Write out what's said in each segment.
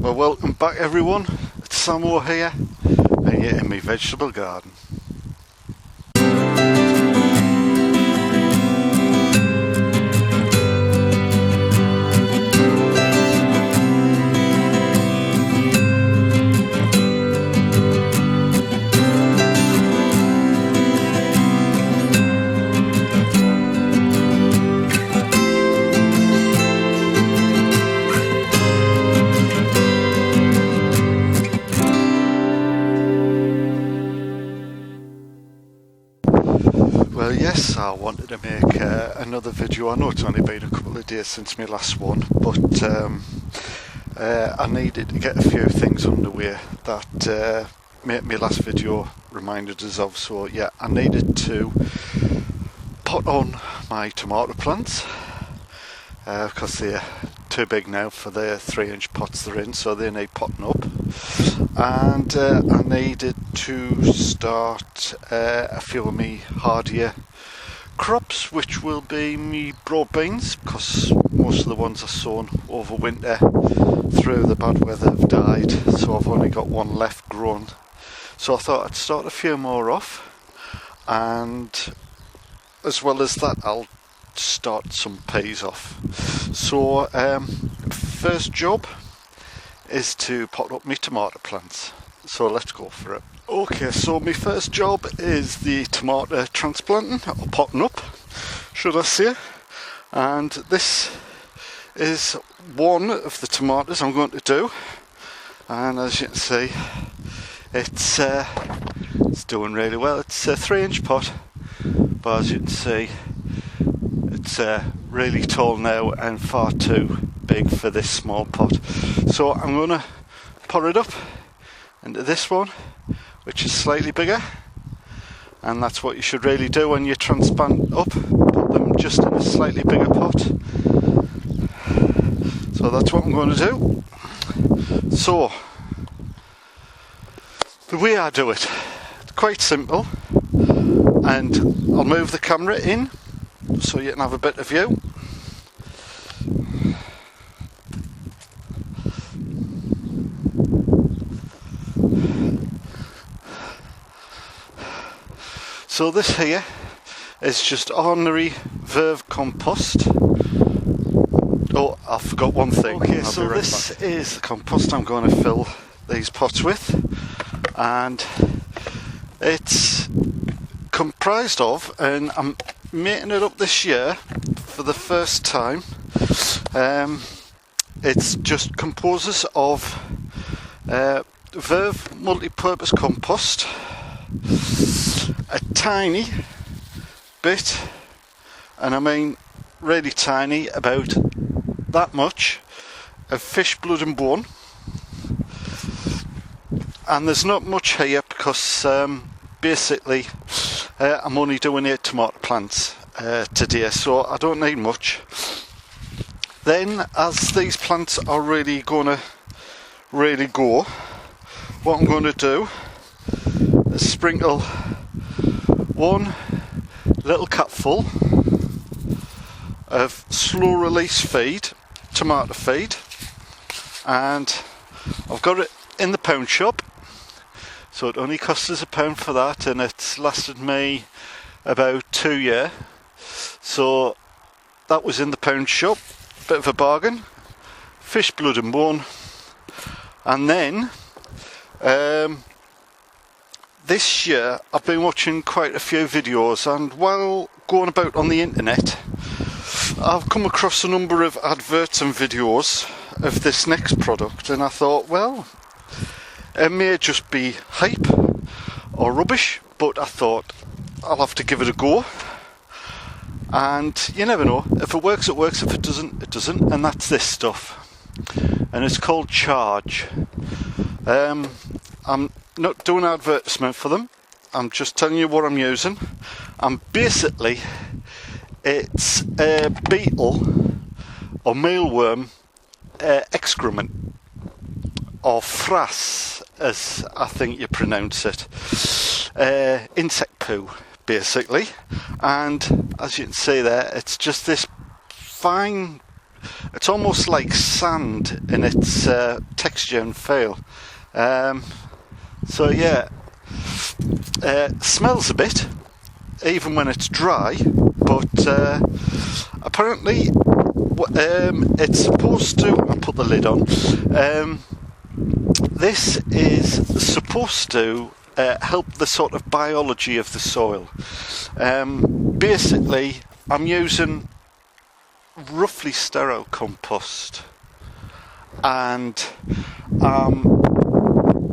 Well, welcome back everyone, it's Sammo here, and you're in my vegetable garden. Well, yes, I wanted to make another video. I know it's only been a couple of days since my last one, but I needed to get a few things underway that my last video reminded us of. So yeah, I needed to pot on my tomato plants because they're too big now for the 3-inch pots they're in, so they need potting up. And I needed to start a few of my hardier crops, which will be me broad beans, because most of the ones I sown over winter through the bad weather have died, so I've only got one left grown. So I thought I'd start a few more off, and as well as that I'll start some peas off. So first job is to pot up my tomato plants, so let's go for it. Okay, so my first job is the tomato transplanting, or potting up should I say, and this is one of the tomatoes I'm going to do, and as you can see it's doing really well. It's a 3-inch pot, but as you can see it's really tall now and far too big for this small pot. So I'm going to pot it up into this one, which is slightly bigger, and that's what you should really do when you transplant up, put them just in a slightly bigger pot. So that's what I'm going to do. So the way I do it, it's quite simple, and I'll move the camera in so you can have a better view. So this here is just ordinary verve compost. Oh, I forgot one thing. Okay, so this is the compost I'm going to fill these pots with, and it's comprised of, and I'm making it up this year for the first time, it's just composes of verve multi-purpose compost, a tiny bit, and I mean really tiny, about that much, of fish blood and bone. And there's not much here because basically I'm only doing 8 tomato plants today, so I don't need much. Then, as these plants are really gonna go, what I'm going to do is sprinkle one little cupful of slow release feed, tomato feed, and I've got it in the pound shop, so it only cost us £1 for that, and it's lasted me about 2 years. So that was in the pound shop, bit of a bargain, fish blood and bone. And then this year I've been watching quite a few videos, and while going about on the internet I've come across a number of adverts and videos of this next product, and I thought, well, it may just be hype or rubbish, but I thought I'll have to give it a go. And you never know, if it works it works, if it doesn't it doesn't, and that's this stuff, and it's called Charge. I'm not doing an advertisement for them, I'm just telling you what I'm using. And basically it's a beetle or mealworm excrement, or frass as I think you pronounce it, insect poo basically. And as you can see there, it's just this fine it's almost like sand in its texture and feel. So yeah, smells a bit, even when it's dry, but apparently it's supposed to, I'll put the lid on, this is supposed to help the sort of biology of the soil. Basically, I'm using roughly sterile compost, and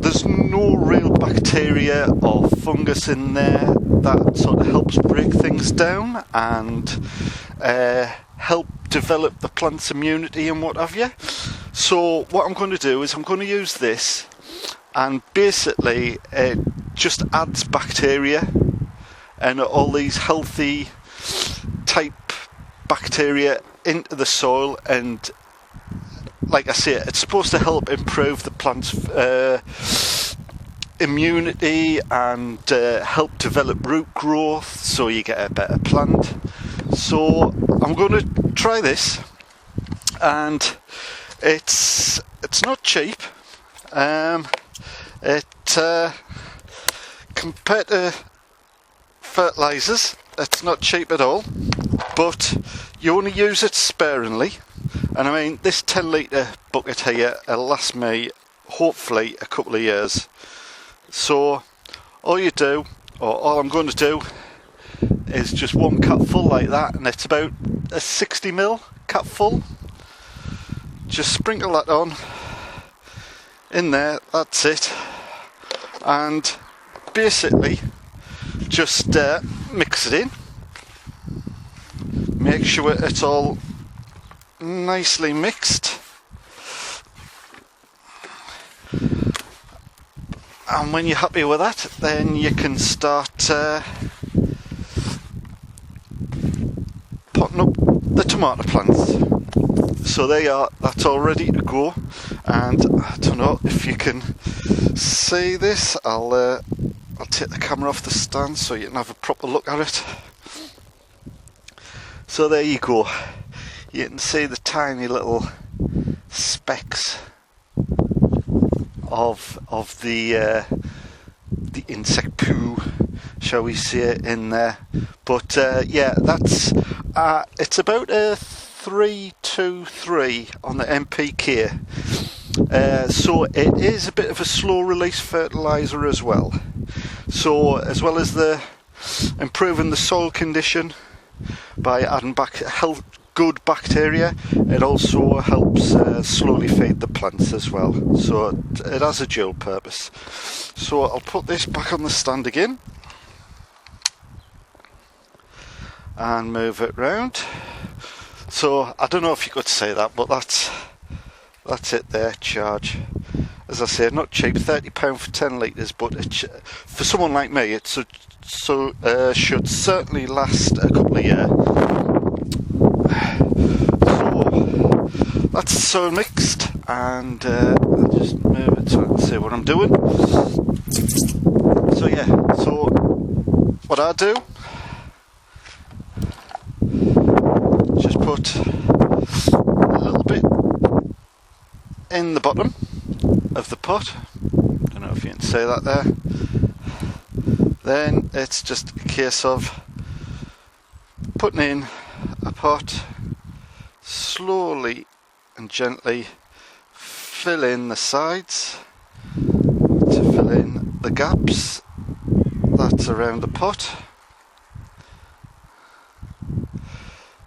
there's no real bacteria or fungus in there that sort of helps break things down and help develop the plant's immunity and what have you. So what I'm going to do is I'm going to use this, and basically it just adds bacteria and all these healthy type bacteria into the soil, and like I say, it's supposed to help improve the plant's immunity and help develop root growth, so you get a better plant. So I'm going to try this, and it's not cheap. Compared to fertilizers, it's not cheap at all, but you only use it sparingly. And I mean, this 10 litre bucket here will last me hopefully a couple of years. So all you do, or all I'm going to do, is just one cup full like that, and it's about a 60ml cup full. Just sprinkle that on in there, that's it, and basically just mix it in. Make sure it's all nicely mixed, and when you're happy with that, then you can start potting up the tomato plants. So there you are, that's all ready to go, and I don't know if you can see this. I'll take the camera off the stand so you can have a proper look at it. So there you go. You can see the tiny little specks of the insect poo, shall we say, in there. But yeah, that's it's about a 323 on the NPK. So it is a bit of a slow release fertilizer as well. So as well as the improving the soil condition by adding back good bacteria, it also helps slowly feed the plants as well. So it has a dual purpose. So I'll put this back on the stand again and move it round. So I don't know if you could say that, but that's it there, charge. As I say, not cheap, £30 for 10 litres, but for someone like me, it should certainly last a couple of years. So that's so mixed, and I'll just move it so I can see what I'm doing. So yeah, so what I do, just put a little bit in the bottom of the pot. Don't know if you can see that there. Then it's just a case of putting in a pot, slowly and gently fill in the sides to fill in the gaps that's around the pot.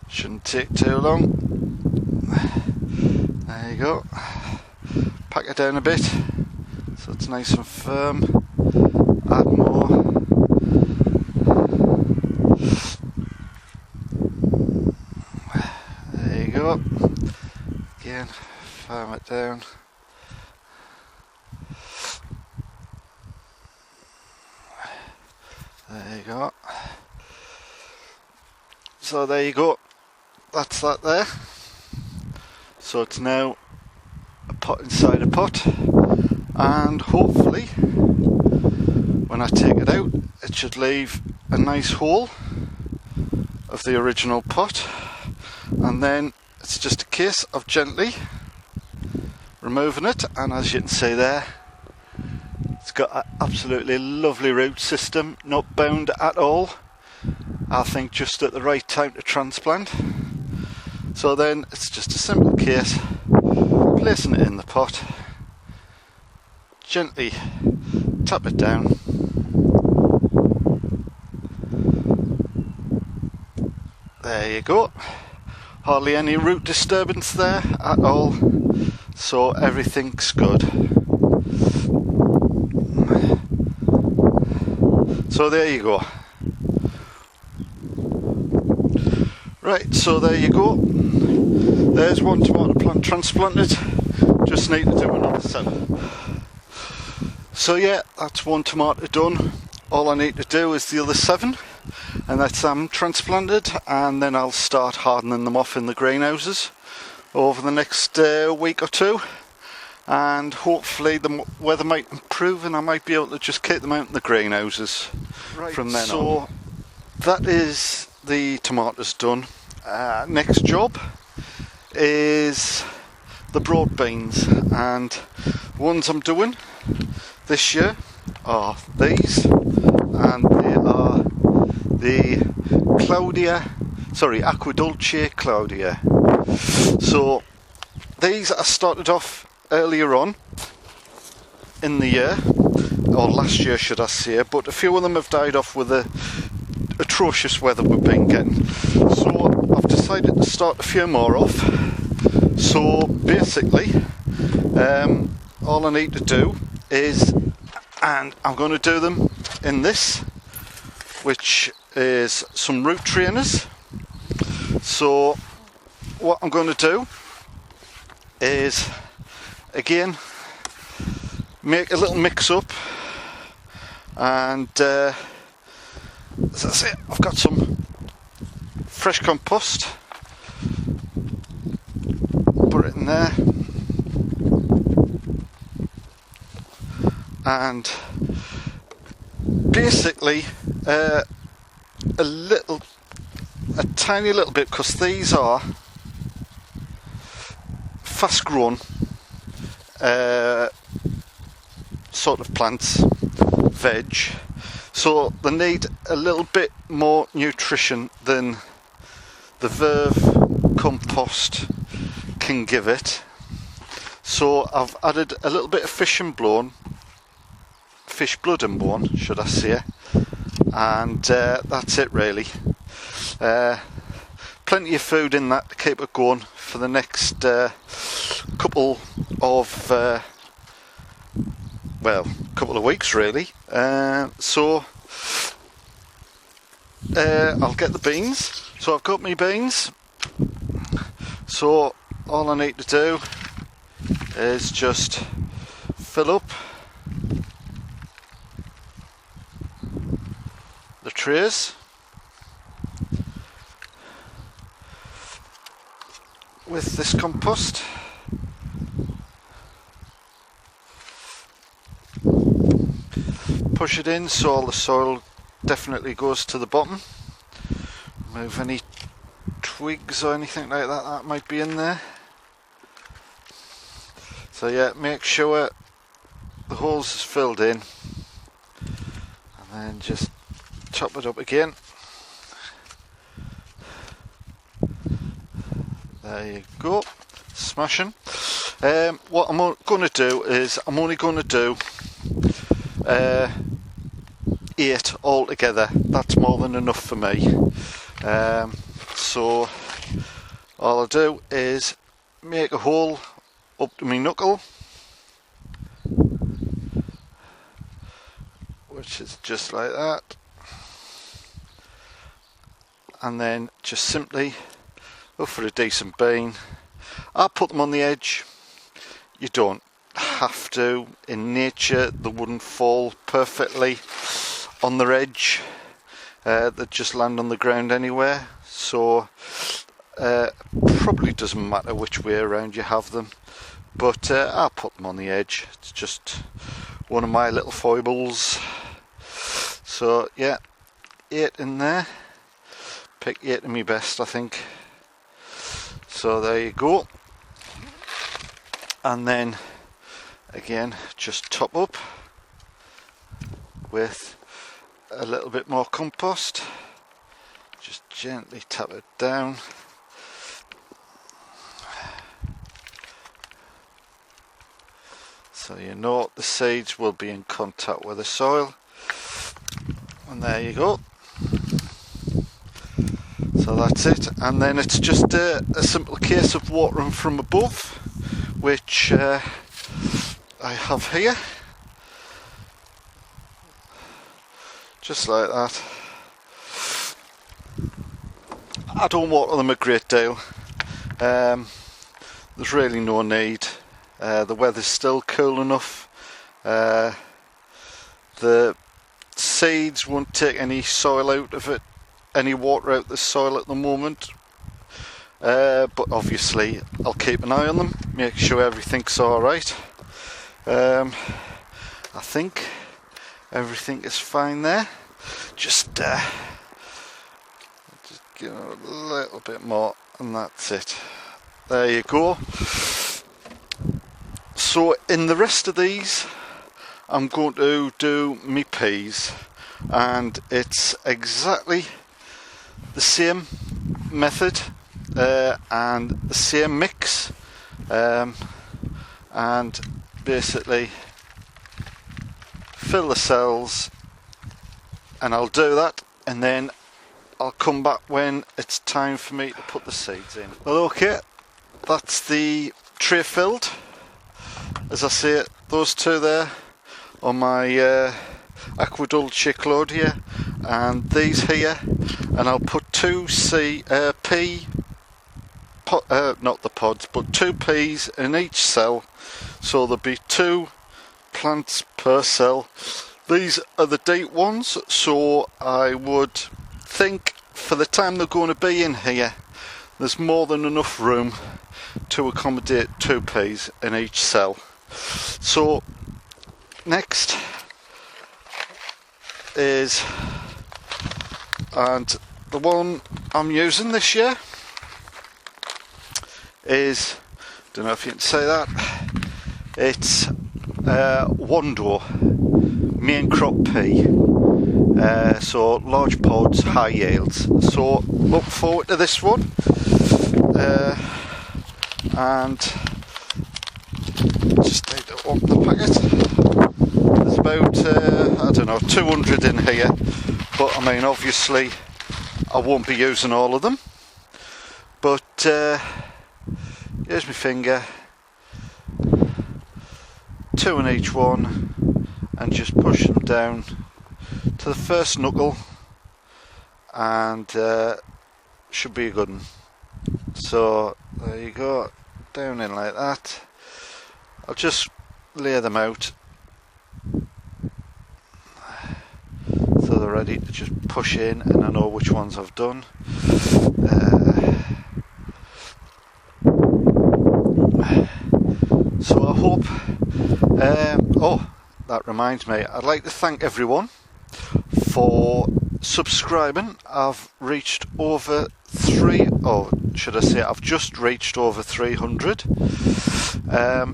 Shouldn't take too long. There you go. Pack it down a bit so it's nice and firm. Add more. There you go. Again, firm it down. There you go. So there you go. That's that there. So it's now a pot inside a pot, and hopefully when I take it out it should leave a nice hole of the original pot, and then it's just a case of gently removing it, and as you can see there, it's got an absolutely lovely root system, not bound at all. I think just at the right time to transplant. So then it's just a simple case, placing it in the pot, gently tap it down, there you go. Hardly any root disturbance there at all, so everything's good. So there you go. Right, so there you go. There's one tomato plant transplanted. Just need to do another 7. So yeah, that's one tomato done. All I need to do is the other 7, and that's them transplanted, and then I'll start hardening them off in the greenhouses over the next week or 2, and hopefully the weather might improve and I might be able to just keep them out in the greenhouses from then on. So that is the tomatoes done. Next job is the broad beans, and the ones I'm doing this year are these, and they are the Aquadulce Claudia. So these I started off earlier on in the year, or last year should I say, but a few of them have died off with the atrocious weather we've been getting. So I've decided to start a few more off. So basically, all I need to do is, and I'm going to do them in this, which is some root trainers. So what I'm going to do is, again, make a little mix up, and as I say, I've got some fresh compost, put it in there, and basically a tiny little bit, because these are fast grown sort of plants, veg, so they need a little bit more nutrition than the verve compost can give it. So I've added a little bit of fish blood and bone, should I say, and that's it really. Plenty of food in that to keep it going for the next couple of weeks really. So I'll get the beans. So I've got my beans, so all I need to do is just fill up the trays with this compost. Push it in so all the soil definitely goes to the bottom. Remove any twigs or anything like that that might be in there. So yeah, make sure the holes is filled in, and then just chop it up again. There you go, smashing. What I'm going to do is I'm only going to do 8 altogether. That's more than enough for me. So all I'll do is make a hole up to my knuckle, which is just like that, and then just simply look for a decent bean. I'll put them on the edge. You don't have to. In nature they wouldn't fall perfectly on the edge, they'd just land on the ground anywhere, so probably doesn't matter which way around you have them, but I'll put them on the edge. It's just one of my little foibles. So yeah, 8 in there. Pick 8 of my best, I think. So there you go. And then again, just top up with a little bit more compost. Just gently tap it down. So you know the seeds will be in contact with the soil. And there you go. So that's it. And then it's just a simple case of watering from above, which I have here. Just like that. I don't water them a great deal. There's really no need. The weather's still cool enough. The seeds won't take any soil out of it, any water out of the soil at the moment. But obviously I'll keep an eye on them, make sure everything's alright. I think everything is fine there. Just give it a little bit more and that's it. There you go. So in the rest of these I'm going to do me peas, and it's exactly the same method and the same mix, and basically fill the cells, and I'll do that and then I'll come back when it's time for me to put the seeds in. Well, okay, that's the tray filled. As I say, those two there are my aquadulce Claudia, and these here, and I'll put two not the pods, but 2 peas in each cell, so there'll be 2 plants per cell. These are the deep ones, so I would think for the time they're going to be in here, there's more than enough room to accommodate 2 peas in each cell. So next is, and the one I'm using this year is, don't know if you can say that, it's Wando main crop pea, so large pods, high yields. So look forward to this one, and just need to open the packet. There's about I don't know, 200 in here, but I mean obviously I won't be using all of them, but here's my finger, 2 in each one, and just push them down to the first knuckle, and should be a good one. So there you go, down in like that. I'll just lay them out so they're ready to just push in, and I know which ones I've done. So I hope, oh, that reminds me, I'd like to thank everyone for subscribing. I've reached over I've just reached over 300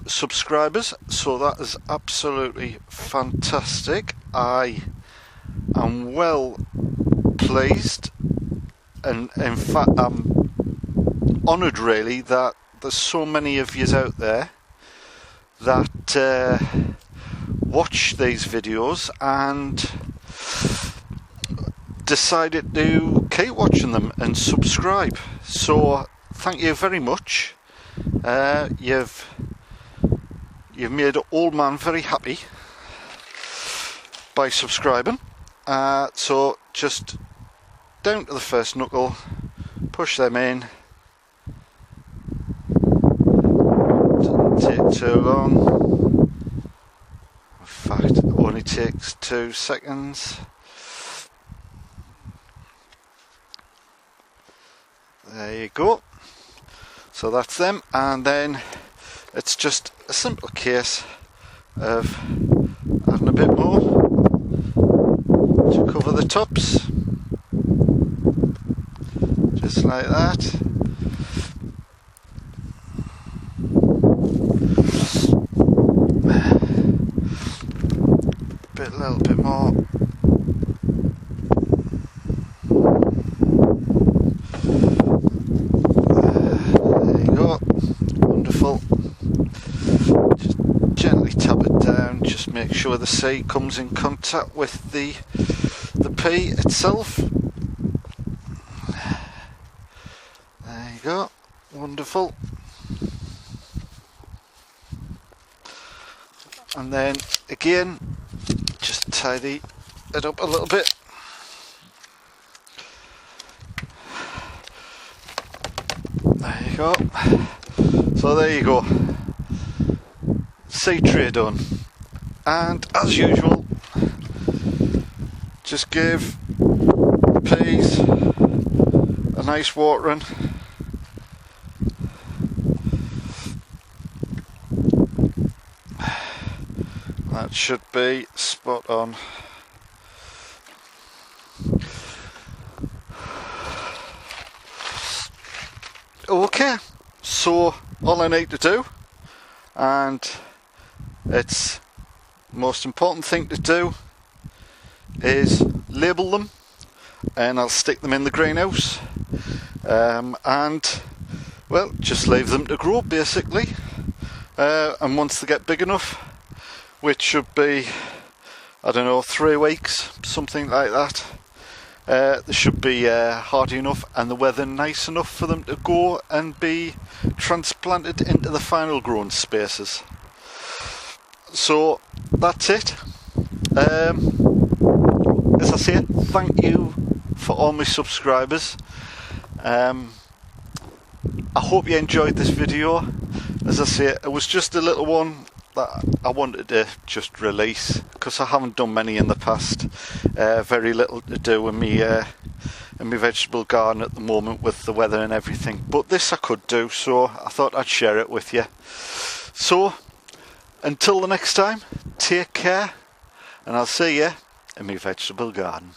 subscribers, so that is absolutely fantastic. I am well pleased, and in fact I'm honoured really that there's so many of you out there that watch these videos and decided to keep watching them and subscribe. So thank you very much. You've made an old man very happy by subscribing. So just down to the first knuckle, push them in. Doesn't take too long. In fact, it only takes 2 seconds. There you go. So that's them, and then it's just a simple case of adding a bit more to cover the tops, just like that. little bit more. There you go. Wonderful. Just gently tap it down. Just make sure the seed comes in contact with the pea itself. There you go. Wonderful. And then again, just tidy it up a little bit. There you go. So there you go. Seed tray done. And as usual, just give the peas a nice watering. That should be spot on. Okay, so all I need to do, and it's the most important thing to do, is label them, and I'll stick them in the greenhouse, and well, just leave them to grow basically, and once they get big enough, which should be, I don't know, 3 weeks, something like that, they should be hardy enough and the weather nice enough for them to go and be transplanted into the final growing spaces. So that's it. As I say, thank you for all my subscribers. I hope you enjoyed this video. As I say, it was just a little one that I wanted to just release because I haven't done many in the past. Very little to do in my vegetable garden at the moment with the weather and everything, but this I could do, so I thought I'd share it with you. So until the next time, take care, and I'll see you in my vegetable garden.